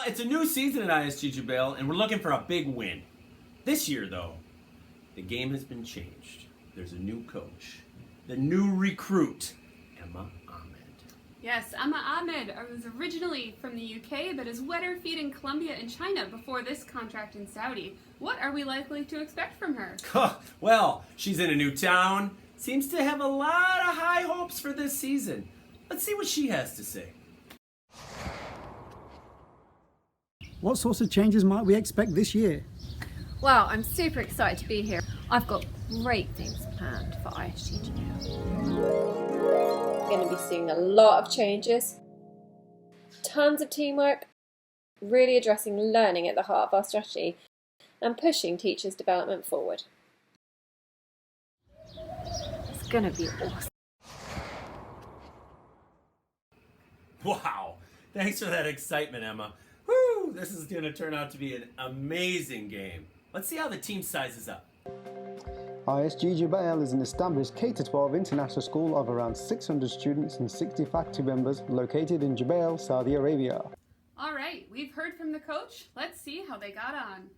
Well, it's a new season at ISG Jubel, and we're looking for a big win. This year, though, the game has been changed. There's a new coach. The new recruit, Emma Ahmed. Yes, Emma Ahmed was originally from the UK, but has wet her feet in Colombia and China before this contract in Saudi. What are we likely to expect from her? Well, she's in a new town. Seems to have a lot of high hopes for this season. Let's see what she has to say. What sorts of changes might we expect this year? Well, I'm super excited to be here. I've got great things planned for ISG Jubel. We're going to be seeing a lot of changes, tons of teamwork, really addressing learning at the heart of our strategy, and pushing teachers' development forward. It's going to be awesome. Wow, thanks for that excitement, Emma. Woo, this is going to turn out to be an amazing game. Let's see how the team sizes up. ISG Jubel is an established K-12 international school of around 600 students and 60 faculty members located in Jubel, Saudi Arabia. All right, we've heard from the coach. Let's see how they got on.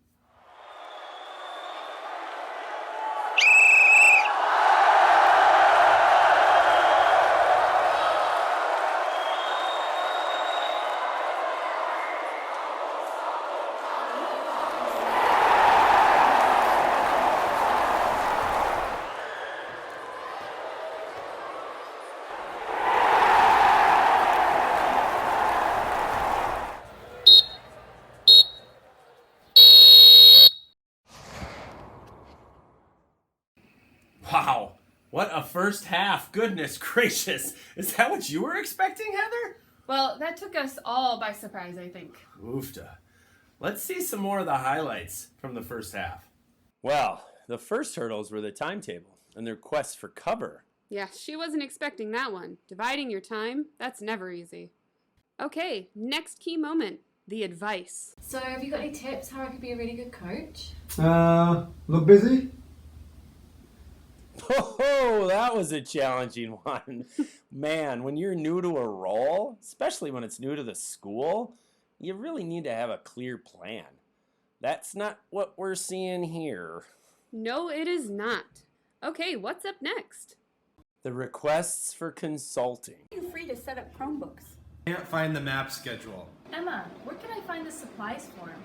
Wow, what a first half. Goodness gracious. Is that what you were expecting, Heather? Well, that took us all by surprise, I think. Oofta. Let's see some more of the highlights from the first half. Well, the first hurdles were the timetable and their quest for cover. Yeah, she wasn't expecting that one. Dividing your time, that's never easy. Okay, next key moment, the advice. So have you got any tips how I could be a really good coach? Look busy? Oh, that was a challenging one. Man, when you're new to a role, especially when it's new to the school, you really need to have a clear plan. That's not what we're seeing here. No, it is not. Okay, what's up next? The requests for consulting. Feel free to set up Chromebooks. Can't find the map schedule. Emma, where can I find the supplies for him?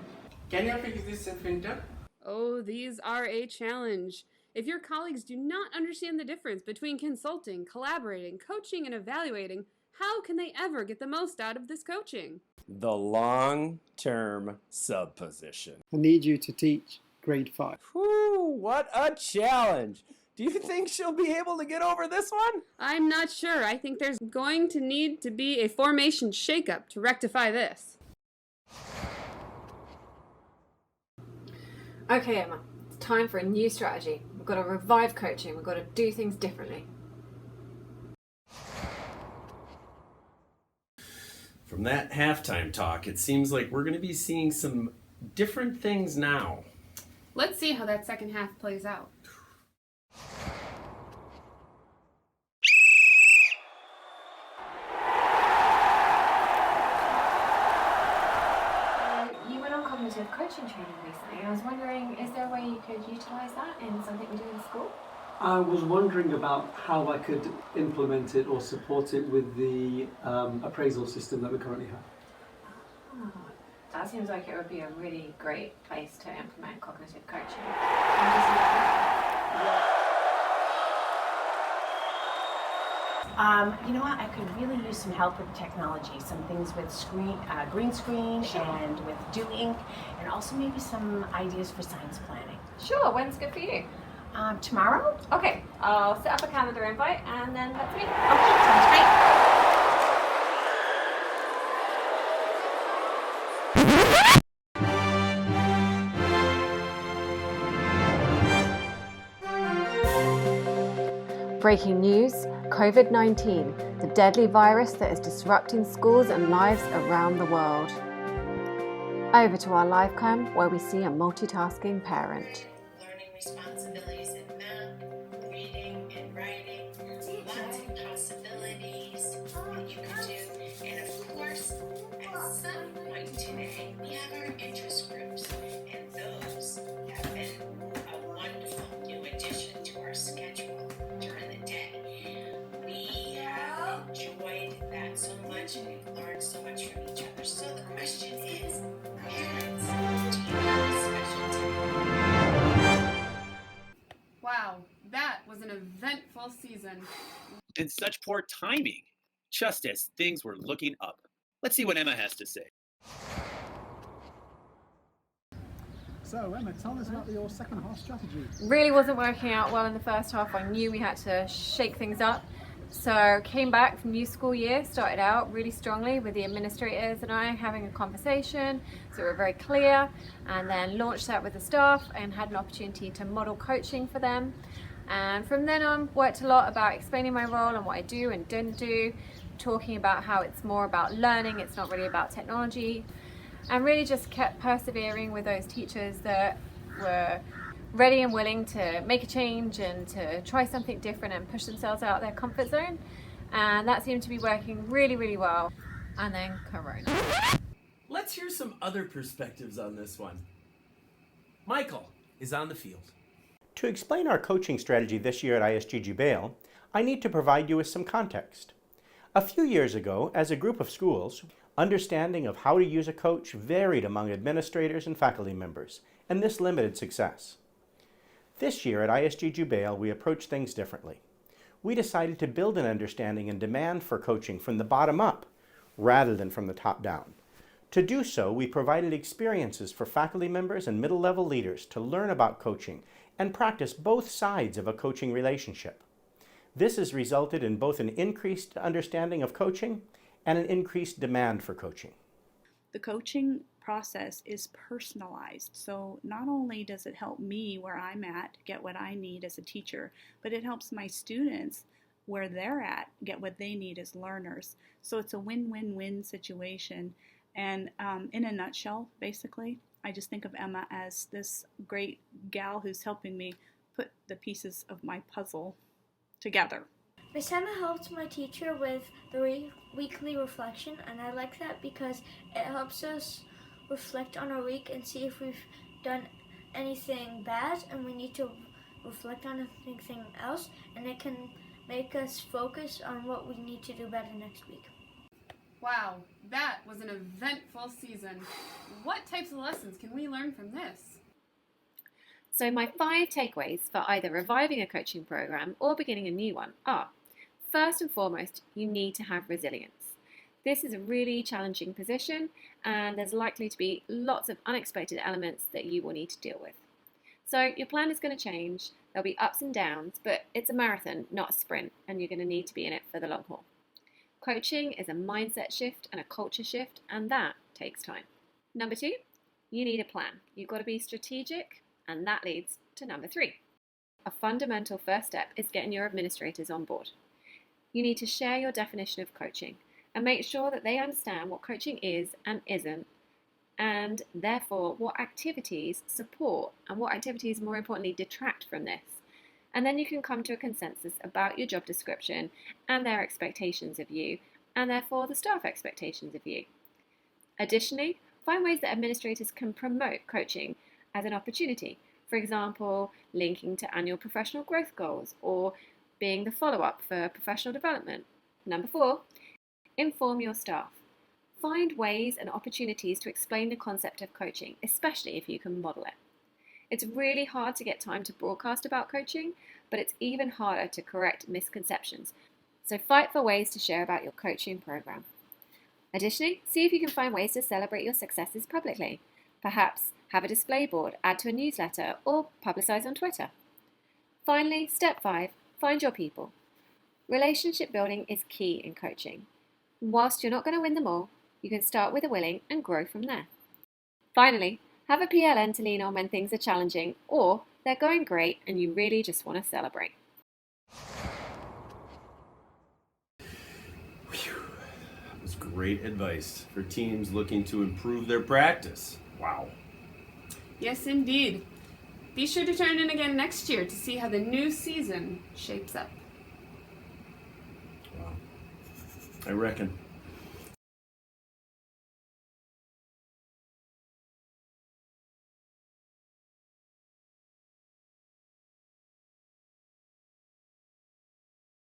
Can you fix this in printer? Oh, these are a challenge. If your colleagues do not understand the difference between consulting, collaborating, coaching, and evaluating, how can they ever get the most out of this coaching? The long-term sub-position. I need you to teach grade 5. Whew, what a challenge. Do you think she'll be able to get over this one? I'm not sure. I think there's going to need to be a formation shakeup to rectify this. Okay, Emma, it's time for a new strategy. We've got to revive coaching. We've got to do things differently. From that halftime talk, it seems like we're going to be seeing some different things now. Let's see how that second half plays out. You went on cognitive coaching training recently. I was wondering, is there a way you could utilise that in something we do in school? I was wondering about how I could implement it or support it with the appraisal system that we currently have. Oh, that seems like it would be a really great place to implement cognitive coaching. How does it work? You know what? I could really use some help with technology. Some things with green screen and with Do Ink, and also maybe some ideas for science planning. Sure, when's good for you? Tomorrow? Okay, I'll set up a calendar invite and then let's meet. Okay, sounds great. Breaking news, COVID-19, the deadly virus that is disrupting schools and lives around the world. Over to our live cam where we see a multitasking parent. Learning responsibilities in math, reading and writing, lots of possibilities that you can do, and of course class. At some point today, we have our interest groups, and those have been a wonderful new addition to our schedule during the day. We have enjoyed that so much, and we've learned so much from each other. So the question is, parents, do you have a special time? Wow, that was an eventful season. And such poor timing, just as things were looking up. Let's see what Emma has to say. So Emma, tell us about your second half strategy. Really wasn't working out well in the first half. I knew we had to shake things up. So came back from new school year, started out really strongly with the administrators and I having a conversation, so we were very clear, and then launched that with the staff and had an opportunity to model coaching for them. And from then on, worked a lot about explaining my role and what I do and don't do, talking about how it's more about learning, it's not really about technology, and really just kept persevering with those teachers that were ready and willing to make a change and to try something different and push themselves out of their comfort zone. And that seemed to be working really, really well. And then Corona. Let's hear some other perspectives on this one. Michael is on the field. To explain our coaching strategy this year at ISG Bale, I need to provide you with some context. A few years ago, as a group of schools, understanding of how to use a coach varied among administrators and faculty members, and this limited success. This year at ISG Bale, we approached things differently. We decided to build an understanding and demand for coaching from the bottom up, rather than from the top down. To do so, we provided experiences for faculty members and middle-level leaders to learn about coaching and practice both sides of a coaching relationship. This has resulted in both an increased understanding of coaching and an increased demand for coaching. The coaching process is personalized, so not only does it help me where I'm at get what I need as a teacher, but it helps my students where they're at get what they need as learners. So it's a win-win-win situation. And in a nutshell, basically, I just think of Emma as this great gal who's helping me put the pieces of my puzzle together. Miss Emma helped my teacher with the weekly reflection, and I like that because it helps us reflect on our week and see if we've done anything bad and we need to reflect on anything else, and it can make us focus on what we need to do better next week. Wow, that was an eventful season. What types of lessons can we learn from this? So my 5 takeaways for either reviving a coaching program or beginning a new one are: first and foremost, you need to have resilience. This is a really challenging position and there's likely to be lots of unexpected elements that you will need to deal with. So your plan is going to change, there'll be ups and downs, but it's a marathon, not a sprint, and you're going to need to be in it for the long haul. Coaching is a mindset shift and a culture shift, and that takes time. Number 2, you need a plan. You've got to be strategic, and that leads to number 3. A fundamental first step is getting your administrators on board. You need to share your definition of coaching and make sure that they understand what coaching is and isn't, and therefore what activities support and what activities, more importantly, detract from this. And then you can come to a consensus about your job description and their expectations of you, and therefore the staff expectations of you. Additionally, find ways that administrators can promote coaching as an opportunity. For example, linking to annual professional growth goals or being the follow-up for professional development. Number 4, inform your staff. Find ways and opportunities to explain the concept of coaching, especially if you can model it. It's really hard to get time to broadcast about coaching, but it's even harder to correct misconceptions. So fight for ways to share about your coaching program. Additionally, see if you can find ways to celebrate your successes publicly. Perhaps have a display board, add to a newsletter, or publicize on Twitter. Finally, step 5, find your people. Relationship building is key in coaching. Whilst you're not going to win them all, you can start with a willing and grow from there. Finally, have a PLN to lean on when things are challenging or they're going great and you really just want to celebrate. That was great advice for teams looking to improve their practice. Wow. Yes, indeed. Be sure to turn in again next year to see how the new season shapes up. Wow. I reckon.